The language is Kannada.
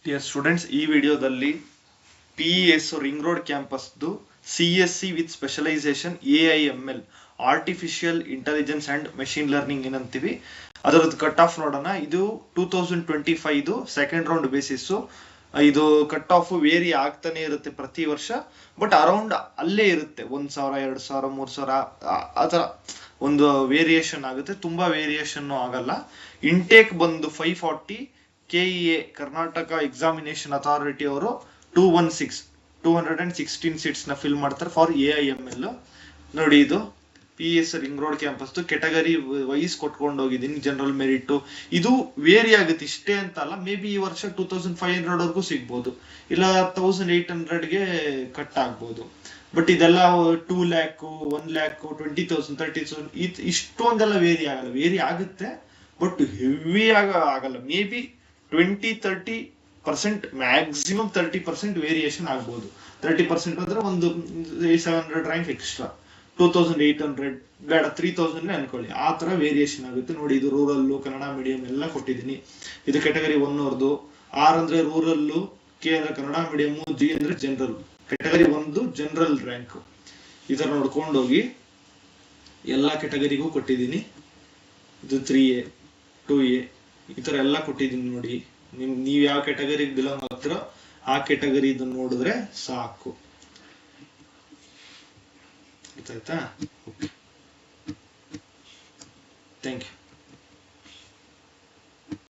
ಡಿಯರ್ ಸ್ಟೂಡೆಂಟ್ಸ್, ಈ ವಿಡಿಯೋದಲ್ಲಿ PES ರಿಂಗ್ ರೋಡ್ ಕ್ಯಾಂಪಸ್ದು CSC with specialisation AIML artificial intelligence and machine learning ಏನಂತೀವಿ ಅದರದ್ದು ಕಟ್ ಆಫ್ ನೋಡೋಣ. ಇದು 2025 ಸೆಕೆಂಡ್ ರೌಂಡ್ ಬೇಸಿಸ್. ಇದು ಕಟ್ ಆಫ್ ವೇರಿ ಆಗ್ತಾನೆ ಇರುತ್ತೆ ಪ್ರತಿ ವರ್ಷ, ಬಟ್ ಅರೌಂಡ್ ಅಲ್ಲೇ ಇರುತ್ತೆ. 1,000, 2,000, 3,000 ಆ ಥರ ಒಂದು ವೇರಿಯೇಷನ್ ಆಗುತ್ತೆ, ತುಂಬಾ ವೇರಿಯೇಷನ್ ಆಗಲ್ಲ. ಇಂಟೇಕ್ ಬಂದು 540. KEA ಕರ್ನಾಟಕ ಎಕ್ಸಾಮಿನೇಷನ್ ಅಥಾರಿಟಿ ಅವರು 216 ಸೀಟ್ಸ್ ನ ಫಿಲ್ ಮಾಡ್ತಾರೆ ಫಾರ್ AIML. ನೋಡಿ, ಇದು PES ring road campus category wise ಕೊಟ್ಕೊಂಡು ಹೋಗಿದ್ದೀನಿ. ಜನರಲ್ ಮೆರಿಟ್ ಇದು ವೇರಿ ಆಗುತ್ತೆ, ಇಷ್ಟೇ ಅಂತ ಅಲ್ಲ. ಮೇ ಬಿ ಈ ವರ್ಷ 2,500 ವರ್ಗೂ ಸಿಗ್ಬೋದು, ಇಲ್ಲ 1,800ಗೆ ಕಟ್ ಆಗ್ಬೋದು. ಬಟ್ ಇದೆಲ್ಲ 2 lakh, 1 lakh, 20,000, 30,000 ಇಷ್ಟೊಂದೆಲ್ಲ ವೇರಿ ಆಗಲ್ಲ. ವೇರಿ ಆಗುತ್ತೆ ಬಟ್ ಹೆವಿ ಆಗಲ್ಲ. ಮೇ ಬಿ 20-30%, ಮ್ಯಾಕ್ಸಿಮಮ್ 30% ವೇರಿಯೇಷನ್ ಆಗ್ಬೋದು. 30% ಅಂದ್ರೆ ಒಂದು 700 ರ್ಯಾಂಕ್ ಎಕ್ಸ್ಟ್ರಾ, 2,800 ಬೇಡ 3,000 ಅನ್ಕೊಳ್ಳಿ. ಆ ತರ ವೇರಿಯೇಷನ್ ಆಗುತ್ತೆ. ನೋಡಿ, ಇದು ರೂರಲ್, ಕನ್ನಡ ಮೀಡಿಯಂ ಎಲ್ಲ ಕೊಟ್ಟಿದ್ದೀನಿ. ಇದು ಕೆಟಗರಿ 1 ಅವ್ರದ್ದು. R ಅಂದ್ರೆ ರೂರಲ್, K ಅಂದ್ರೆ ಕನ್ನಡ ಮೀಡಿಯಂ, G ಅಂದ್ರೆ ಜನರಲ್. Category 1 general rank. ಈ ತರ ನೋಡ್ಕೊಂಡು ಹೋಗಿ ಎಲ್ಲಾ ಕೆಟಗರಿಗೂ ಕೊಟ್ಟಿದ್ದೀನಿ. ಇದು 3A, 2A ಈ ತರ ಎಲ್ಲ ಕೊಟ್ಟಿದ್ದೀನಿ. ನೋಡಿ, ನೀವ್ ಯಾವ ಕೆಟಗರಿಗೆ ಬಿಲಾಂಗ್ ಆಗ್ತೀರೋ ಆ ಕೆಟಗರಿ ಇದನ್ನ ನೋಡಿದ್ರೆ ಸಾಕು. ಗೊತ್ತಾಯ್ತಾ? Thank you.